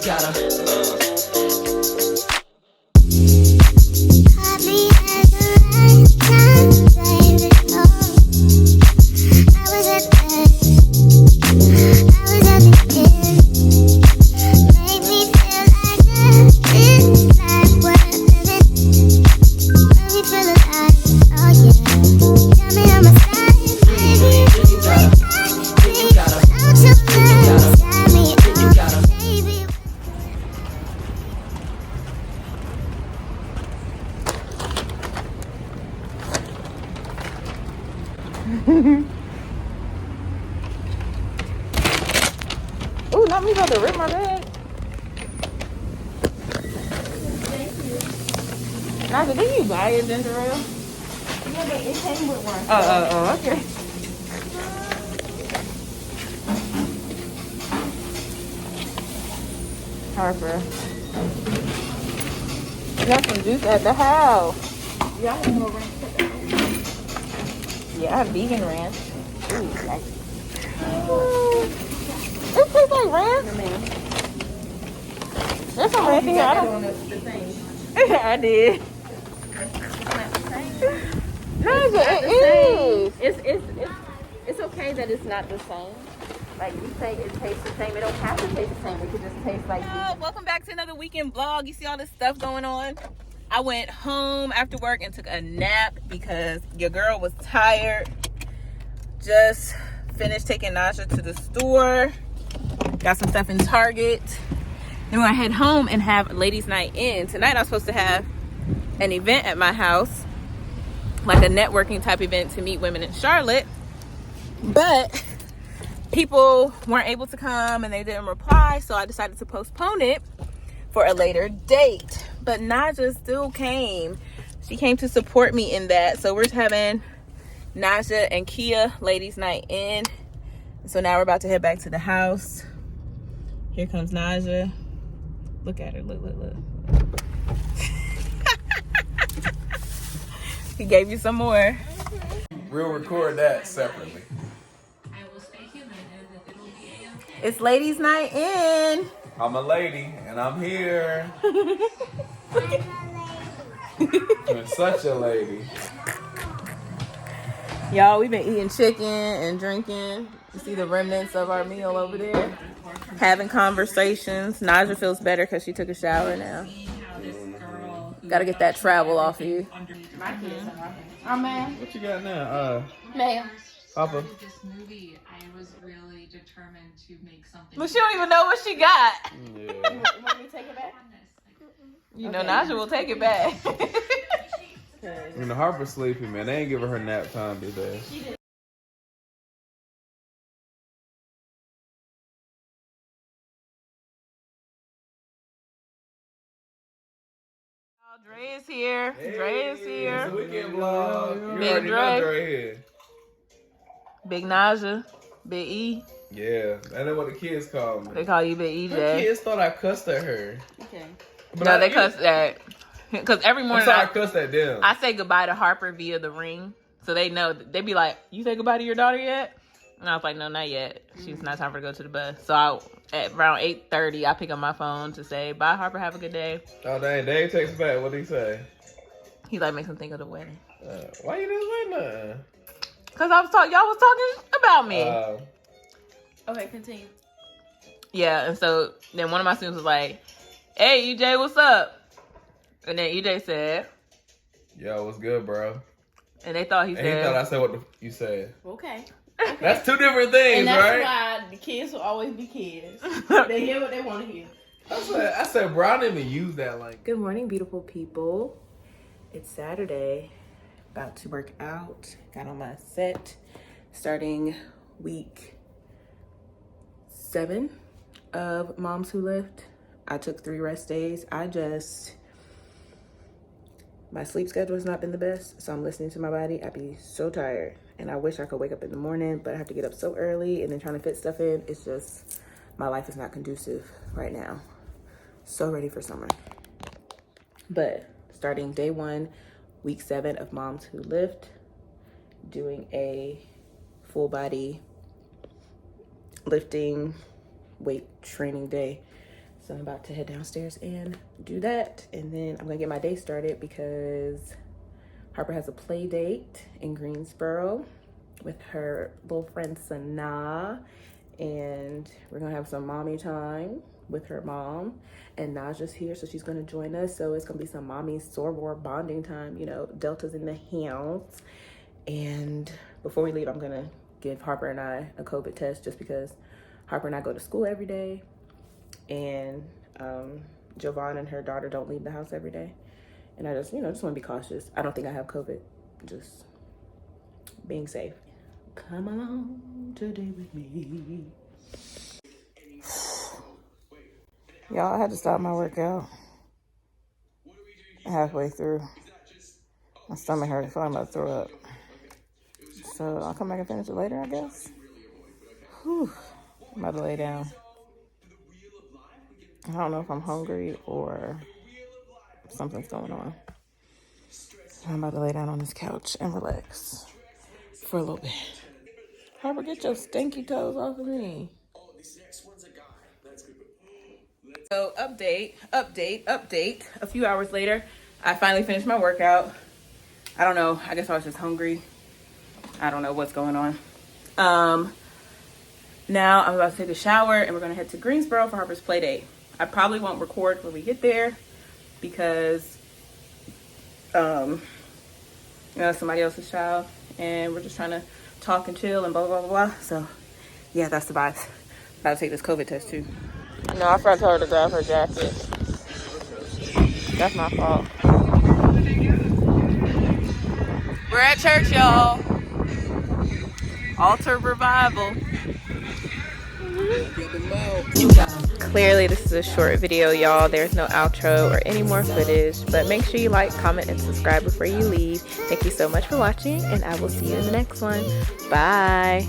you gotta. Ooh, not me about to rip my bag. Nasa, didn't you buy a ginger ale? Yeah, but it came with one. Oh, okay. Harper. You got some juice at the house. Y'all have more ranch. Yeah, I have vegan ranch. Ooh, like it tastes like ranch. No, ma'am. There's some ranch in here. I Got don't. on the thing. I did. No, it is. It's okay that it's not the same. Like you say, it tastes the same. It don't have to taste the same. It could just taste like. Welcome back to another weekend vlog. You see all this stuff going on? I went home after work and took a nap because your girl was tired. Just finished taking Naja to the store. Got some stuff in Target. Then we're gonna head home and have ladies' night in. Tonight I was supposed to have an event at my house, like a networking type event to meet women in Charlotte. But people weren't able to come and they didn't reply, so I decided to postpone it for a later date. But Naja still came. She came to support me in that. So we're having Naja and Kia ladies' night in. So now we're about to head back to the house. Here comes Naja. Look at her. Look. He gave you some more. We'll record that separately. It's ladies' night in. I'm a lady, and I'm here. I'm such a lady. Y'all, we've been eating chicken and drinking. You see the remnants of our meal over there. Having conversations. Naja feels better because she took a shower now. Gotta get that travel off of you. My kids are happy. Oh man. What you got now? Ma'am. Papa. This movie, I was really determined to make something. But she don't even know what she got. Yeah. You want me to take it back? You know, Naja will take it back. When the Harper's sleepy, man, they ain't giving her nap time today. Dre is here. Dre is It's here. a weekend vlog. You Big already know Dre. Dre here. Big Naja. Big E. Yeah, that's what the kids call me. They call you Big The EJ. kids thought I cussed at her. Okay. But No, I- they cuss that. Because every I'm morning sorry, I cussed at them. I say goodbye to Harper via the ring. So they know. They be like, you say goodbye to your daughter yet? And I was like, no, not yet. She's not time for her to go to the bus. So at around 8:30, I pick up my phone to say, bye, Harper, have a good day. Oh, dang, Dave takes back. What did he say? He like makes him think of the wedding. Why you didn't say nothing? Because y'all was talking about me. Okay, continue. Yeah, and so then one of my students was like, hey, EJ, what's up? And then EJ said, Yo, what's good, bro? and they thought he And he said, thought I said what you said. Okay. That's two different things, And that's right? why the kids will always be kids. They hear what they want to hear. I said, bro, I didn't even use that language. good morning, beautiful people. It's Saturday. About to work out. Got on my set. Starting week 7 of Moms Who Lift. I took 3 rest days. My sleep schedule has not been the best, so I'm listening to my body. I be so tired, and I wish I could wake up in the morning, but I have to get up so early, and then trying to fit stuff in. It's just, my life is not conducive right now. So ready for summer. But starting day 1, week 7 of Moms Who Lift, doing a full body lifting weight training day. So I'm about to head downstairs and do that. And then I'm gonna get my day started because Harper has a play date in Greensboro with her little friend Sanaa. And we're gonna have some mommy time with her mom. And Naja's here, so she's gonna join us. So it's gonna be some mommy soror bonding time, you know, Delta's in the house. And before we leave, I'm gonna give Harper and I a COVID test just because Harper and I go to school every day. And Jovan and her daughter don't leave the house every day. And I just, you know, just want to be cautious. I don't think I have COVID. Just being safe. Come along today with me. Y'all, I had to stop my workout halfway through. My stomach hurt. I feel like I'm about to throw up. So I'll come back and finish it later, I guess. Whew. I'm about to lay down. I don't know if I'm hungry or something's going on. I'm about to lay down on this couch and relax for a little bit. Harper, get your stinky toes off of me. So update. A few hours later, I finally finished my workout. I don't know. I guess I was just hungry. I don't know what's going on. Now I'm about to take a shower and we're going to head to Greensboro for Harper's play date. I probably won't record when we get there because, you know, somebody else's child, and we're just trying to talk and chill and blah, blah, blah, blah. So, yeah, that's the vibes. About to take this COVID test, too. No, I forgot to tell her to grab her jacket. That's my fault. We're at church, y'all. Altar revival. Clearly this is a short video, y'all. There's no outro or any more footage, but make sure you like, comment, and subscribe before you leave. Thank you so much for watching, and I will see you in the next one. Bye.